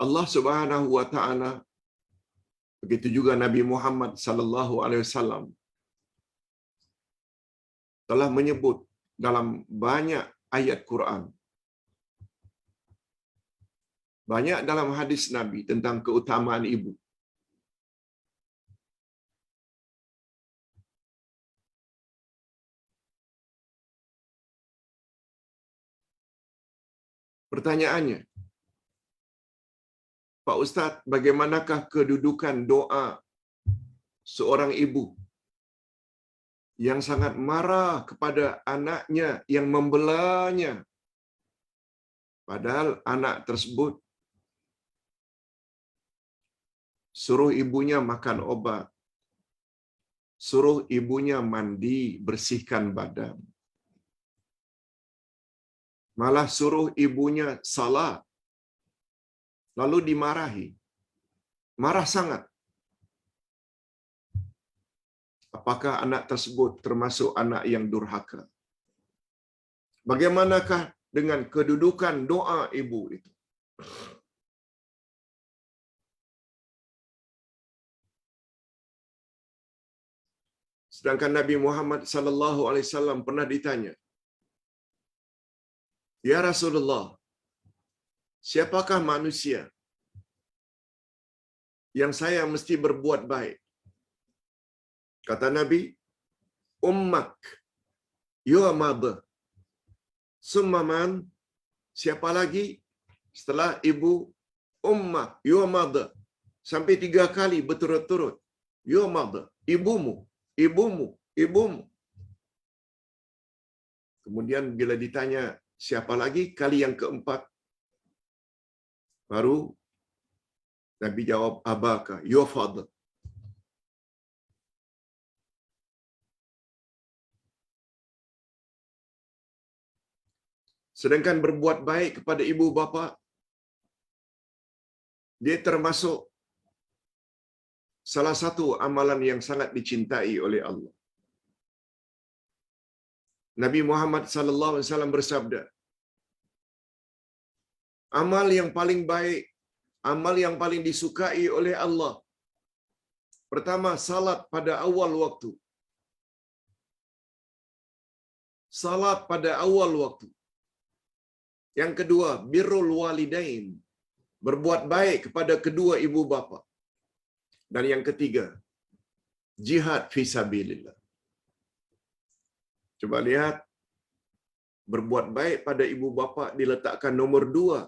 Allah Subhanahu wa taala, begitu juga Nabi Muhammad sallallahu alaihi wasallam telah menyebut dalam banyak ayat Quran, banyak dalam hadis Nabi tentang keutamaan ibu. Pertanyaannya, Pak Ustaz, bagaimanakah kedudukan doa seorang ibu yang sangat marah kepada anaknya yang membelanya, padahal anak tersebut suruh ibunya makan obat, suruh ibunya mandi, bersihkan badan, malah suruh ibunya salat, lalu dimarahi, marah sangat. Apakah anak tersebut termasuk anak yang durhaka? Bagaimanakah dengan kedudukan doa ibu itu? Sedangkan Nabi Muhammad sallallahu alaihi wasallam pernah ditanya, "Ya Rasulullah, siapakah manusia yang saya mesti berbuat baik?" Kata Nabi, "Ummak, your mother." Summa man? Siapa lagi setelah ibu? Ummak, your mother. Sampai 3 kali berturut-turut. Your mother, ibumu, ibumu, ibumu. Kemudian bila ditanya siapa lagi, kali yang keempat, baru Nabi jawab, abaka, your father. Sedangkan berbuat baik kepada ibu bapa, dia termasuk salah satu amalan yang sangat dicintai oleh Allah. Nabi Muhammad sallallahu alaihi wasallam bersabda, amal yang paling baik, amal yang paling disukai oleh Allah, pertama, salat pada awal waktu. Salat pada awal waktu. Yang kedua, birrul walidain, berbuat baik kepada kedua ibu bapa. Dan yang ketiga, jihad fisabilillah. Coba lihat, berbuat baik pada ibu bapa diletakkan nomor 2.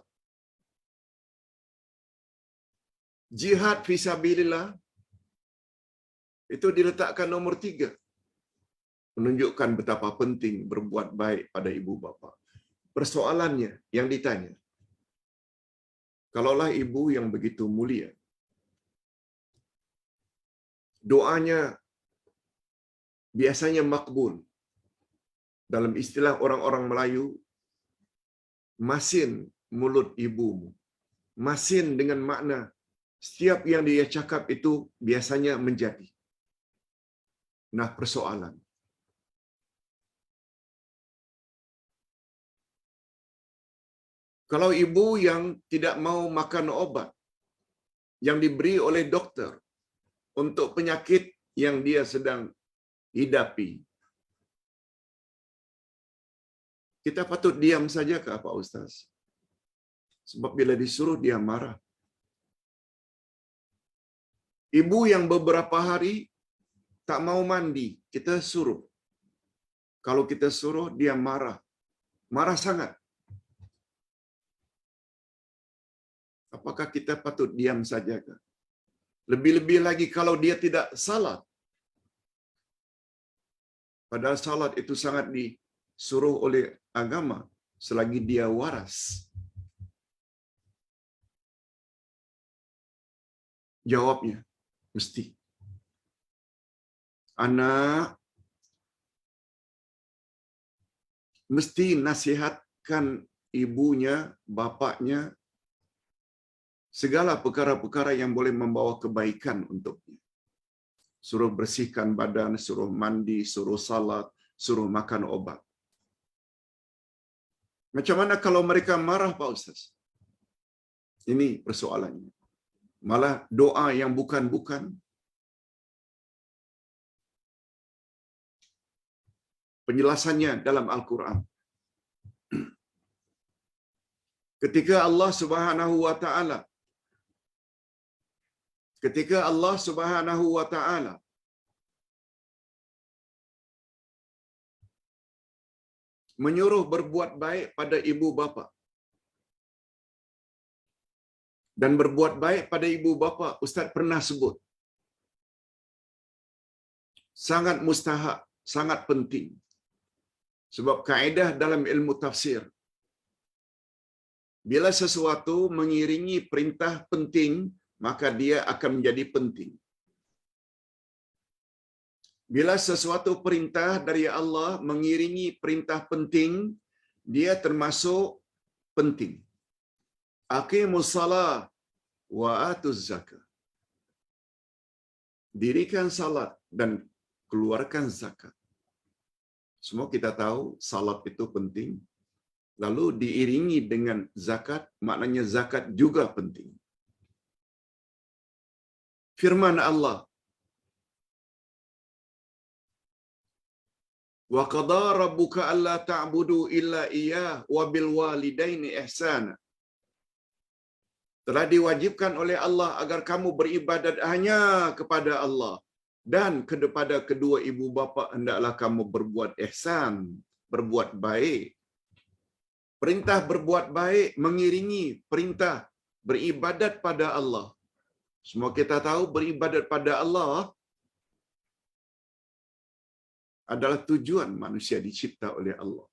Jihad fisabilillah itu diletakkan nomor 3. Menunjukkan betapa penting berbuat baik pada ibu bapa. Persoalannya yang ditanya, kalaulah ibu yang begitu mulia, doanya biasanya makbul. Dalam istilah orang-orang Melayu, masin mulut ibumu. Masin dengan makna setiap yang dia cakap itu biasanya menjadi. Nah, persoalan, kalau ibu yang tidak mau makan obat yang diberi oleh dokter untuk penyakit yang dia sedang hidapi, kita patut diam saja ke Pak Ustaz? Sebab bila disuruh dia marah. Ibu yang beberapa hari tak mau mandi, kita suruh. Kalau kita suruh dia marah. Marah sangat. Apakah kita patut diam saja ke? Lebih-lebih lagi kalau dia tidak salat. Padahal salat itu sangat disuruh oleh agama selagi dia waras. Jawabnya, mesti. Anak mesti nasihatkan ibunya, bapaknya, segala perkara-perkara yang boleh membawa kebaikan untuknya. Suruh bersihkan badan, suruh mandi, suruh salat, suruh makan obat. Macam mana kalau mereka marah, Pak Ustaz? Ini persoalannya. Malah doa yang bukan-bukan, penjelasannya dalam Al-Quran. Ketika Allah Subhanahu wa taala menyuruh berbuat baik pada ibu bapa, dan berbuat baik pada ibu bapa, Ustaz pernah sebut, sangat mustahak, sangat penting. Sebab kaedah dalam ilmu tafsir, bila sesuatu mengiringi perintah penting, maka dia akan menjadi penting. Bila sesuatu perintah dari Allah mengiringi perintah penting, dia termasuk penting. Aqimus salah wa atuz zakah. Dirikan salat dan keluarkan zakat. Semua kita tahu salat itu penting. Lalu diiringi dengan zakat, maknanya zakat juga penting. Firman Allah, wa qada rabbuka alla ta'budu illa iyyah wa bil walidaini ihsana. Telah diwajibkan oleh Allah agar kamu beribadat hanya kepada Allah, dan kepada kedua ibu bapa hendaklah kamu berbuat ihsan, berbuat baik. Perintah berbuat baik mengiringi perintah beribadat pada Allah. Semua kita tahu beribadat pada Allah adalah tujuan manusia dicipta oleh Allah.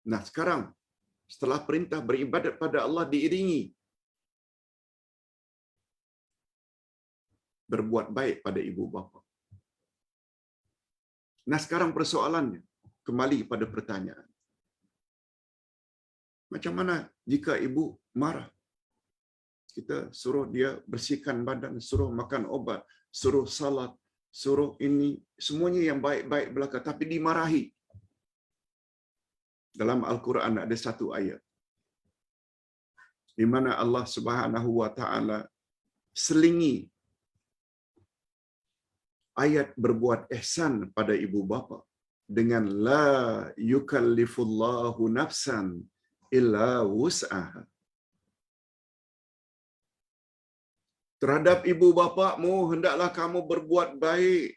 Nah, sekarang setelah perintah beribadat pada Allah diiringi berbuat baik pada ibu bapa. Nah, sekarang persoalannya, kembali pada pertanyaan. Macam mana jika ibu marah? Kita suruh dia bersihkan badan, suruh makan obat, suruh salat, suruh ini, semuanya yang baik-baik belaka, tapi dimarahi. Dalam Al-Quran ada satu ayat di mana Allah Subhanahu wa taala selingi ayat berbuat ihsan pada ibu bapa dengan la yukallifullahu nafsan illa wus'aha. Terhadap ibu bapakmu hendaklah kamu berbuat baik,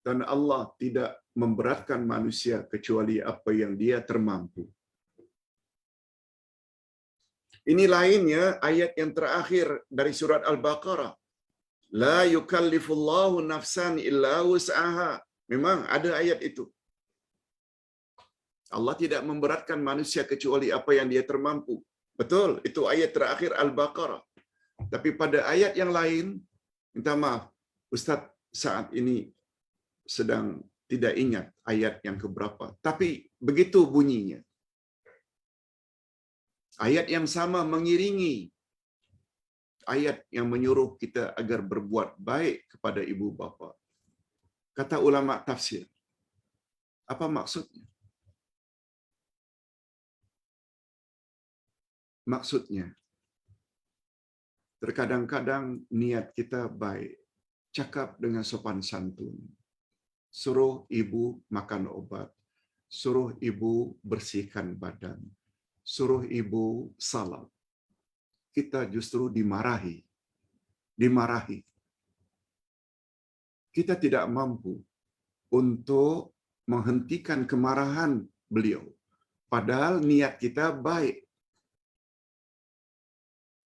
dan Allah tidak memberatkan manusia kecuali apa yang dia termampu. Ini lainnya ayat yang terakhir dari surat Al-Baqarah. La yukallifullahu nafsan illa wus'aha. Memang ada ayat itu. Allah tidak memberatkan manusia kecuali apa yang dia termampu. Betul, itu ayat terakhir Al-Baqarah. Tapi pada ayat yang lain, minta maaf, Ustaz saat ini sedang tidak ingat ayat yang keberapa. Tapi begitu bunyinya. Ayat yang sama mengiringi ayat yang menyuruh kita agar berbuat baik kepada ibu bapa. Kata ulama tafsir, apa maksudnya? Maksudnya, terkadang-kadang niat kita baik, cakap dengan sopan santun, suruh ibu makan obat, suruh ibu bersihkan badan, suruh ibu salat. Kita justru dimarahi. Kita tidak mampu untuk menghentikan kemarahan beliau. Padahal niat kita baik.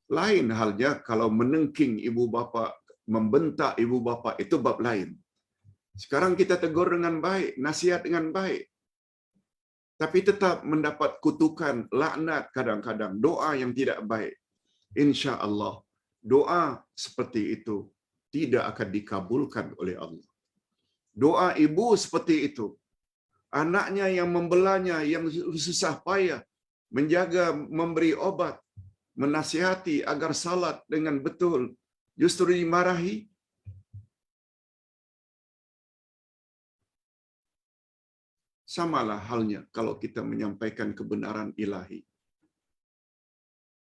Lain halnya kalau menengking ibu bapa, membentak ibu bapa, itu bab lain. Sekarang kita tegur dengan baik, nasihat dengan baik. Tapi tetap mendapat kutukan, laknat kadang-kadang, doa yang tidak baik. Insya Allah, doa seperti itu tidak akan dikabulkan oleh Allah. Doa ibu seperti itu, anaknya yang membelanya, yang susah payah, menjaga, memberi obat, menasihati agar salat dengan betul, justru dimarahi. Samalah halnya kalau kita menyampaikan kebenaran ilahi.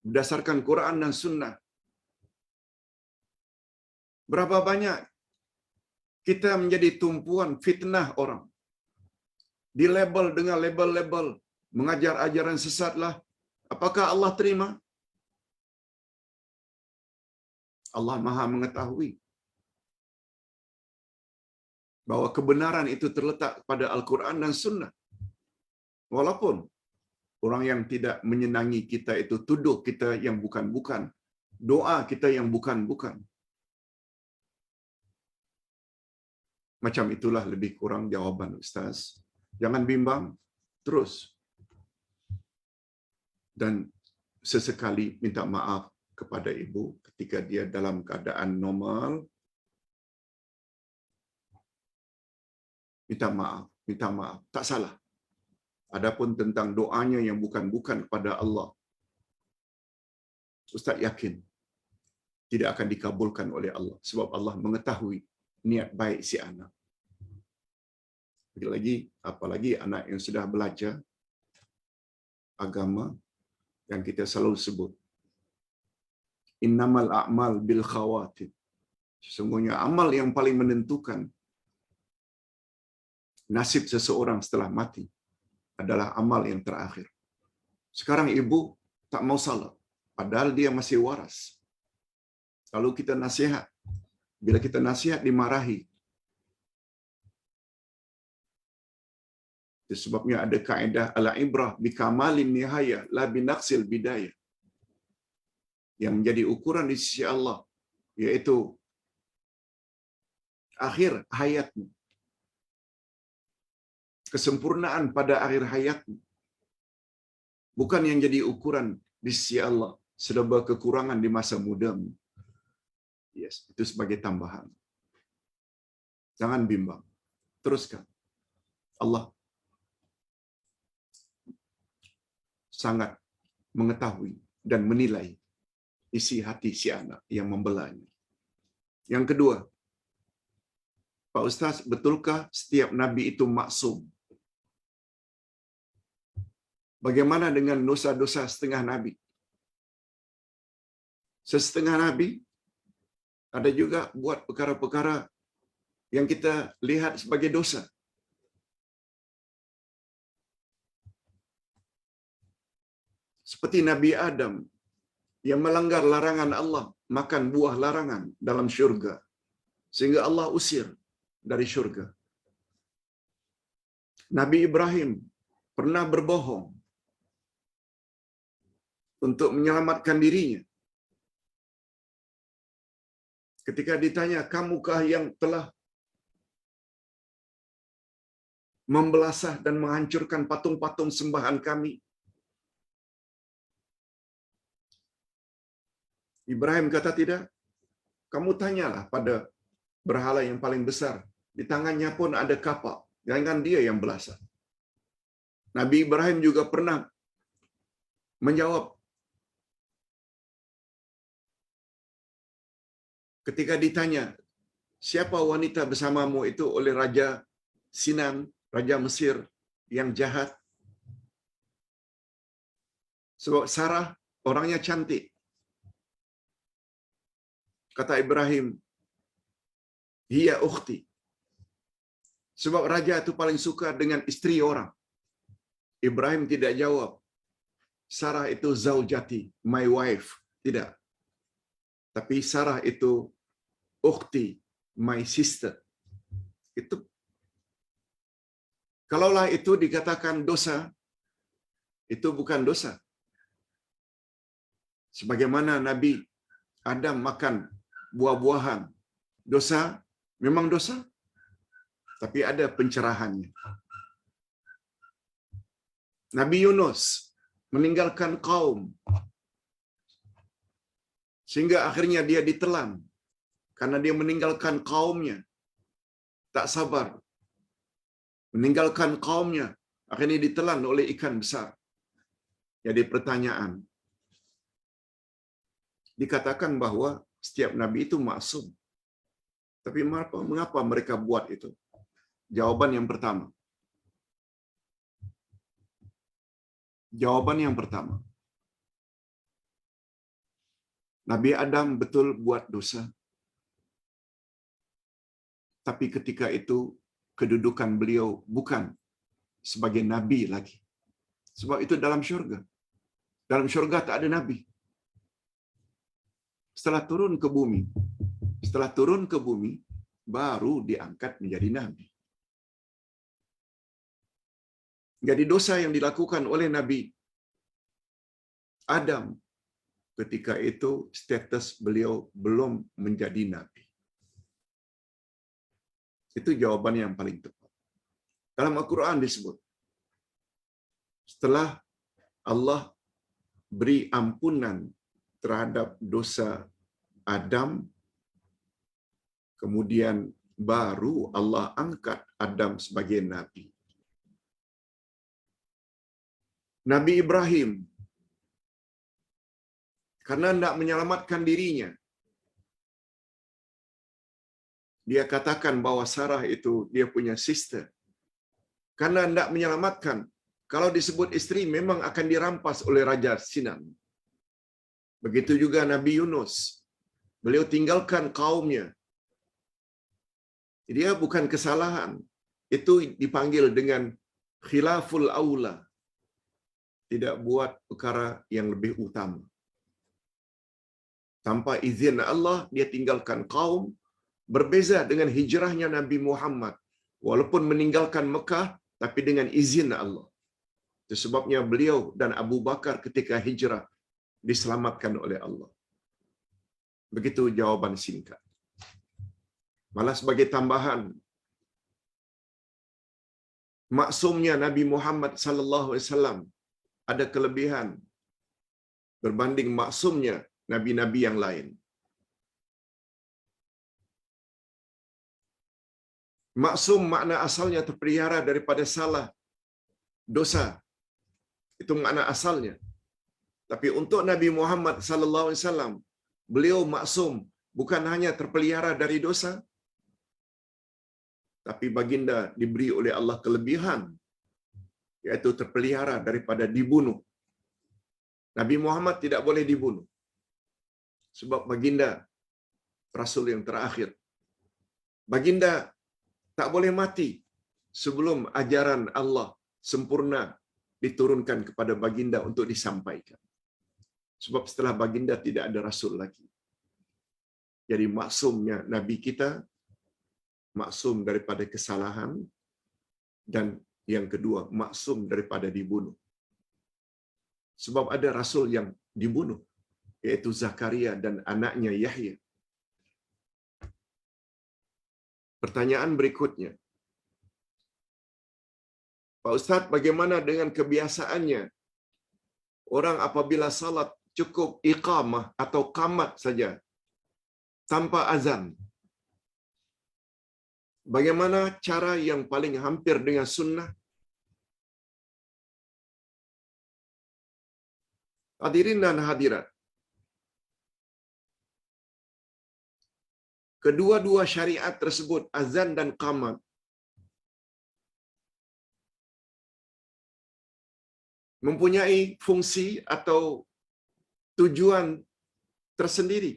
berdasarkan Quran dan Sunnah. Berapa banyak kita menjadi tumpuan fitnah orang. Di label dengan label-label mengajar ajaran sesatlah. Apakah Allah terima? Allah Maha mengetahui bahwa kebenaran itu terletak pada Al-Quran dan Sunnah. Walaupun orang yang tidak menyenangi kita itu tuduh kita yang bukan-bukan, doa kita yang bukan-bukan. Macam itulah lebih kurang jawaban Ustaz. Jangan bimbang, terus. Dan sesekali minta maaf kepada ibu ketika dia dalam keadaan normal. Minta maaf. Tak salah. Adapun tentang doanya yang bukan-bukan kepada Allah, Ustaz yakin tidak akan dikabulkan oleh Allah. Sebab Allah mengetahui niat baik si anak. Apalagi anak yang sudah belajar agama yang kita selalu sebut. Innamal a'mal bil khawatim. Sesungguhnya amal yang paling menentukan nasib seseorang setelah mati adalah amal yang terakhir. Sekarang ibu tak mau salat, padahal dia masih waras. Lalu kita nasihat. Bila kita nasihat dimarahi. Itu sebabnya ada kaedah al-ibrah bi kamalin nihayah la bi naqsil bidayah. Yang menjadi ukuran di sisi Allah yaitu akhir hayatmu. Kesempurnaan pada akhir hayatmu. Bukan yang jadi ukuran di sisi Allah serba kekurangan di masa mudamu. Yes, itu sebagai tambahan. Jangan bimbang. Teruskan. Allah sangat mengetahui dan menilai isi hati si anak yang membelanya. Yang kedua, Pak Ustaz, betulkah setiap nabi itu maksum? Bagaimana dengan dosa-dosa setengah nabi? Setengah nabi ada juga buat perkara-perkara yang kita lihat sebagai dosa. Seperti Nabi Adam yang melanggar larangan Allah, makan buah larangan dalam syurga, sehingga Allah usir dari syurga. Nabi Ibrahim pernah berbohong untuk menyelamatkan dirinya. Ketika ditanya, kamukah yang telah membelasah dan menghancurkan patung-patung sembahan kami? Ibrahim kata tidak. Kamu tanyalah pada berhala yang paling besar. Di tangannya pun ada kapak. Jangan dia yang belasah. Nabi Ibrahim juga pernah menjawab ketika ditanya, siapa wanita bersamamu itu oleh Raja Sinan, Raja Mesir yang jahat? Sebab Sarah orangnya cantik. Kata Ibrahim, hiya ukhti. Sebab raja itu paling suka dengan istri orang. Ibrahim tidak jawab, Sarah itu zaujati, my wife. Tidak. Tapi Sarah itu ukhti, my sister. Itu. Kalaulah itu dikatakan dosa, itu bukan dosa. Sebagaimana Nabi Adam makan buah-buahan. Dosa, memang dosa. Tapi ada pencerahannya. Nabi Yunus meninggalkan kaum. Sehingga akhirnya dia ditelan. Karena dia meninggalkan kaumnya. Tak sabar. Meninggalkan kaumnya. Akhirnya ditelan oleh ikan besar. Jadi pertanyaan. Dikatakan bahwa setiap Nabi itu maksum. Tapi mengapa mereka buat itu? Jawaban yang pertama. Nabi Adam betul buat dosa. Tapi ketika itu kedudukan beliau bukan sebagai nabi lagi. Sebab itu dalam syurga. Dalam syurga tak ada nabi. Setelah turun ke bumi, baru diangkat menjadi nabi. Jadi dosa yang dilakukan oleh Nabi Adam ketika itu status beliau belum menjadi nabi. Itu jawaban yang paling tepat. Dalam Al-Quran disebut, setelah Allah beri ampunan terhadap dosa Adam, kemudian baru Allah angkat Adam sebagai nabi. Nabi Ibrahim, karena hendak menyelamatkan dirinya, dia katakan bahwa Sarah itu dia punya sister. Karena hendak menyelamatkan, kalau disebut istri memang akan dirampas oleh Raja Sinan. Begitu juga Nabi Yunus. Beliau tinggalkan kaumnya. Dia bukan kesalahan. Itu dipanggil dengan khilaful aula. Tidak buat perkara yang lebih utama. Tanpa izin Allah, dia tinggalkan kaum. Berbeza dengan hijrahnya Nabi Muhammad. Walaupun meninggalkan Mekah, tapi dengan izin Allah. Itu sebabnya beliau dan Abu Bakar ketika hijrah diselamatkan oleh Allah. Begitu jawaban singkat. Malah sebagai tambahan, maksumnya Nabi Muhammad sallallahu alaihi wasallam ada kelebihan berbanding maksumnya nabi-nabi yang lain. Maksum makna asalnya terpelihara daripada salah, dosa. Itu makna asalnya. Tapi untuk Nabi Muhammad sallallahu alaihi wasallam, beliau maksum bukan hanya terpelihara dari dosa, tapi baginda diberi oleh Allah kelebihan, yaitu terpelihara daripada dibunuh. Nabi Muhammad tidak boleh dibunuh. Sebab baginda Rasul yang terakhir. Baginda tak boleh mati sebelum ajaran Allah sempurna diturunkan kepada baginda untuk disampaikan. Sebab setelah baginda tidak ada Rasul lagi. Jadi maksumnya Nabi kita, maksum daripada kesalahan, dan yang kedua, maksum daripada dibunuh. Sebab ada Rasul yang dibunuh, yaitu Zakaria dan anaknya Yahya. Pertanyaan berikutnya, Pak Ustaz, bagaimana dengan kebiasaannya orang apabila salat cukup iqamah atau qamat saja tanpa azan? Bagaimana cara yang paling hampir dengan sunnah? Hadirin dan hadirat, kedua-dua syariat tersebut, azan dan qamat, mempunyai fungsi atau tujuan tersendiri.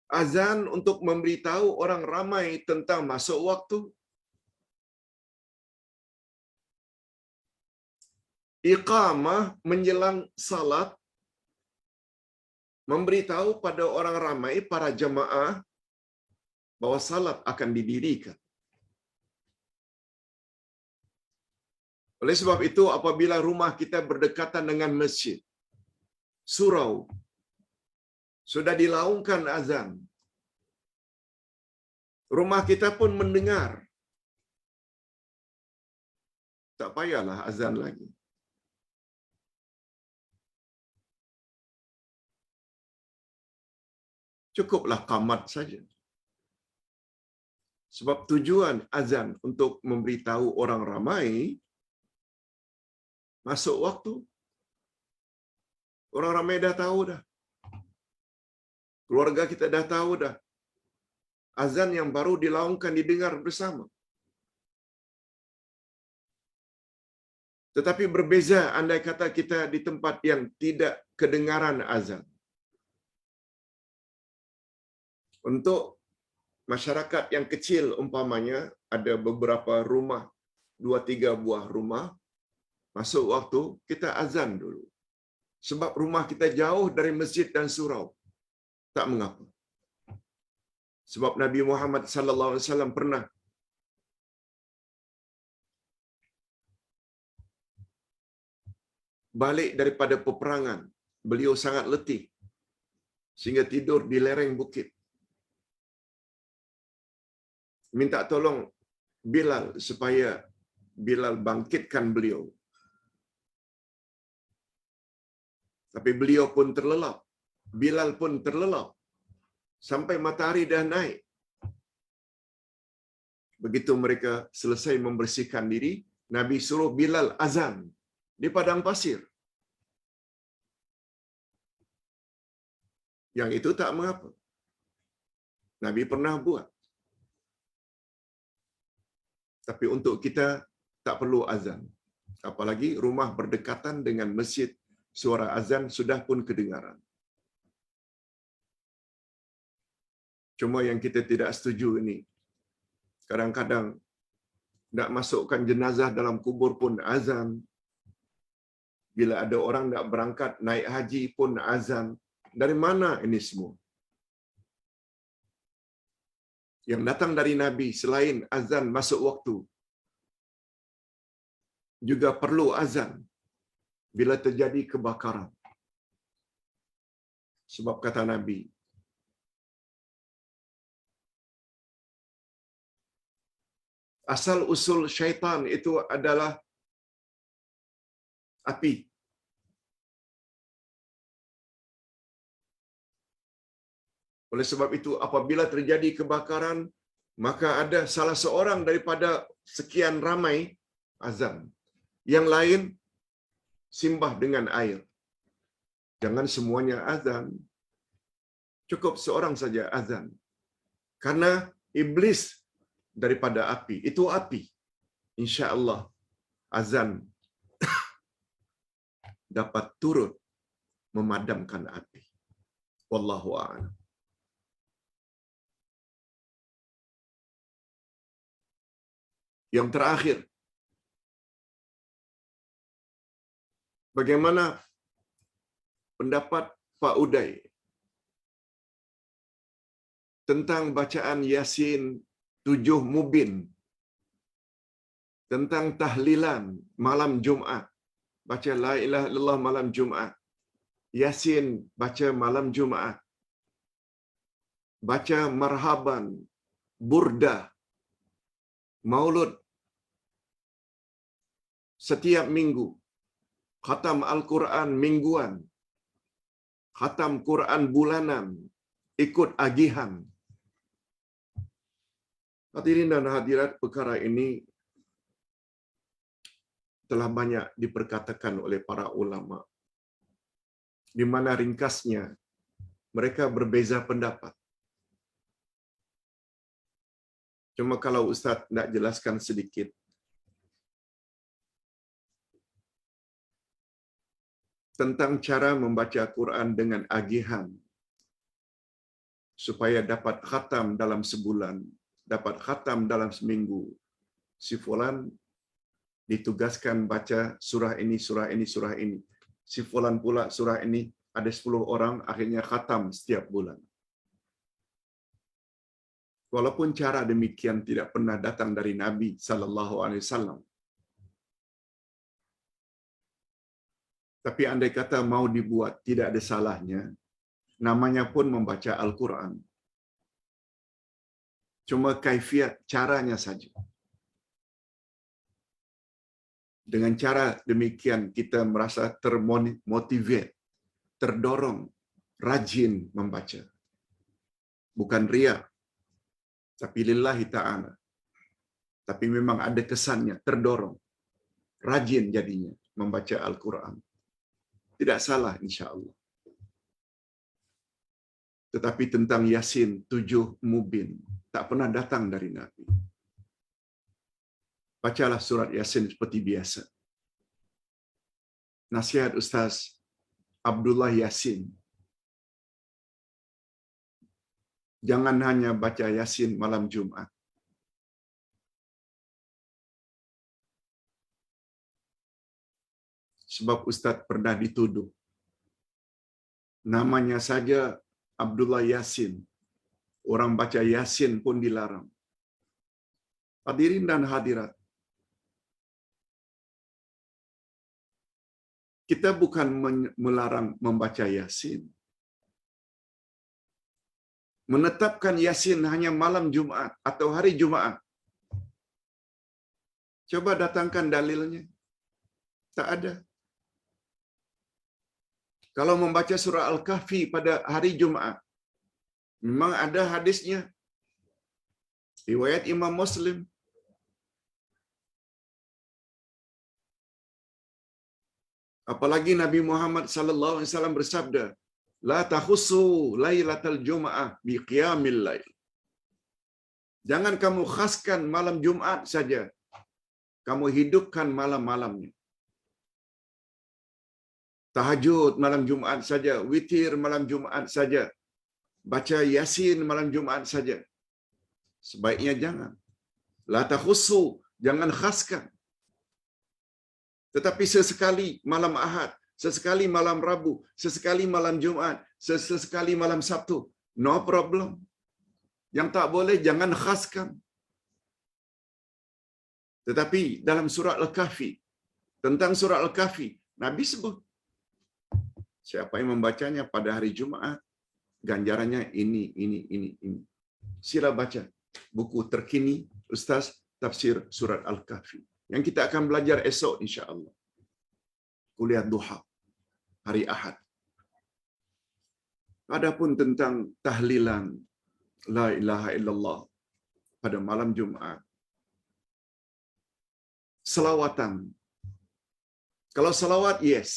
Azan untuk memberitahu orang ramai tentang masuk waktu. Iqamah menjelang salat memberitahu pada orang ramai, para jemaah, bahwa salat akan didirikan. Oleh sebab itu, apabila rumah kita berdekatan dengan masjid, surau, sudah dilaungkan azan, rumah kita pun mendengar, tak payahlah azan lagi. Cukuplah qamat saja. Sebab tujuan azan untuk memberitahu orang ramai masuk waktu. Orang ramai dah tahu dah. Keluarga kita dah tahu dah. Azan yang baru dilaungkan didengar bersama. Tetapi berbeza andai kata kita di tempat yang tidak kedengaran azan. Untuk masyarakat yang kecil umpamanya ada beberapa rumah, 2-3 buah rumah, masuk waktu kita azan dulu. Sebab rumah kita jauh dari masjid dan surau. Tak mengapa. Sebab Nabi Muhammad sallallahu alaihi wasallam pernah balik daripada peperangan. Beliau sangat letih sehingga tidur di lereng bukit. Minta tolong Bilal supaya Bilal bangkitkan beliau. Tapi beliau pun terlelap. Bilal pun terlelap. Sampai matahari dah naik. Begitu mereka selesai membersihkan diri, Nabi suruh Bilal azan di padang pasir. Yang itu tak mengapa. Nabi pernah buat. Tapi untuk kita tak perlu azan. Apalagi rumah berdekatan dengan masjid, suara azan sudah pun kedengaran. Cuma yang kita tidak setuju ini, kadang-kadang nak masukkan jenazah dalam kubur pun azan. Bila ada orang nak berangkat naik haji pun azan. Dari mana ini semua? Yang datang dari Nabi selain azan masuk waktu, juga perlu azan bila terjadi kebakaran. Sebab kata Nabi, asal usul syaitan itu adalah api. Oleh sebab itu, apabila terjadi kebakaran, maka ada salah seorang daripada sekian ramai azan. Yang lain simbah dengan air. Jangan semuanya azan. Cukup seorang saja azan. Karena iblis daripada api. Itu api. InsyaAllah azan dapat turut memadamkan api. Wallahu a'lam. Yang terakhir, bagaimana pendapat Pak Uday tentang bacaan Yasin 7 Mubin, tentang tahlilan malam Jumaat, baca la ilaha illallah malam Jumaat, Yasin baca malam Jumaat, baca marhaban, burdah, maulud setiap minggu, khatam Al-Quran mingguan, khatam Quran bulanan, ikut agihan. Hadirin dan hadirat, perkara ini telah banyak diperkatakan oleh para ulama, di mana ringkasnya mereka berbeza pendapat. Cuma kalau Ustaz nak jelaskan sedikit, tentang cara membaca Quran dengan agihan supaya dapat khatam dalam sebulan, dapat khatam dalam seminggu. Si fulan ditugaskan baca surah ini, surah ini, surah ini. Si fulan pula surah ini ada 10 orang akhirnya khatam setiap bulan. Walaupun cara demikian tidak pernah datang dari Nabi sallallahu alaihi wasallam. Tapi andai kata mau dibuat, tidak ada salahnya. Namanya pun membaca Al-Quran. Cuma kaifiat caranya saja. Dengan cara demikian kita merasa termotivate, terdorong, rajin membaca. Bukan riya, tapi lillahi ta'ala. Tapi memang ada kesannya, terdorong. Rajin jadinya membaca Al-Quran. Tidak salah insya-Allah. Tetapi tentang Yasin 7 Mubin tak pernah datang dari Nabi. Bacalah surat Yasin seperti biasa. nasihat Ustaz Abdullah Yasin. Jangan hanya baca Yasin malam Jumat. Sebab Ustaz pernah dituduh. Namanya saja Abdullah Yasin. Orang baca Yasin pun dilarang. Hadirin dan hadirat, kita bukan melarang membaca Yasin. Menetapkan Yasin hanya malam Jumat atau hari Jumat. Coba datangkan dalilnya. Tak ada. Kalau membaca surah Al-Kahfi pada hari Jumat, memang ada hadisnya. Riwayat Imam Muslim. Apalagi Nabi Muhammad sallallahu alaihi wasallam bersabda, "La takhussu lailatal Jum'ah bi qiyamil lail." Jangan kamu khaskan malam Jumat saja. Kamu hidupkan malam-malamnya. Tahajud malam Jumat saja, witir malam Jumat saja, baca Yasin malam Jumat saja. Sebaiknya jangan. La takhussu, jangan khaskan. Tetapi sesekali malam Ahad, sesekali malam Rabu, sesekali malam Jumat, sesekali malam Sabtu, no problem. Yang tak boleh jangan khaskan. Tetapi dalam surah Al-Kahfi, tentang surah Al-Kahfi, Nabi sebut, siapa yang membacanya pada hari Jumat, ganjarannya ini. Sila baca buku terkini Ustaz Tafsir Surat Al-Kahfi yang kita akan belajar esok insya-Allah. Kuliah duha hari Ahad. Adapun tentang tahlilan la ilaha illallah pada malam Jumat, selawatan. Kalau selawat, yes.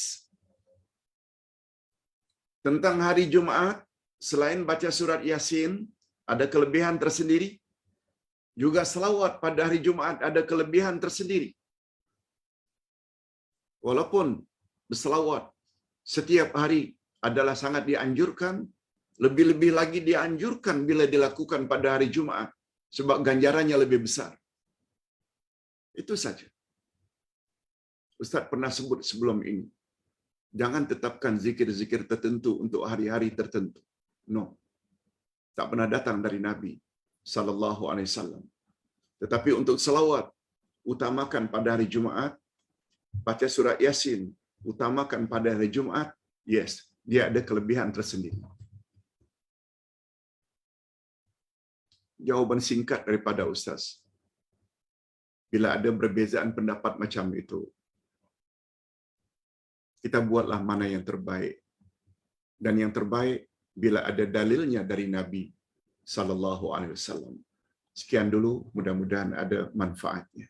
Tentang hari Jumat, selain baca surat Yasin, ada kelebihan tersendiri. Juga selawat pada hari Jumat ada kelebihan tersendiri. Walaupun berselawat setiap hari adalah sangat dianjurkan, lebih-lebih lagi dianjurkan bila dilakukan pada hari Jumat, sebab ganjarannya lebih besar. Itu saja. Ustaz pernah sebut sebelum ini, jangan tetapkan zikir-zikir tertentu untuk hari-hari tertentu. No. Tak pernah datang dari Nabi sallallahu alaihi wasallam. Tetapi untuk selawat, utamakan pada hari Jumaat, baca surat Yasin, utamakan pada hari Jumaat, yes, dia ada kelebihan tersendiri. Jawaban singkat daripada Ustaz. Bila ada perbezaan pendapat macam itu, kita buatlah mana yang terbaik. Dan yang terbaik bila ada dalilnya dari Nabi sallallahu alaihi wasallam. Sekian dulu, mudah-mudahan ada manfaatnya.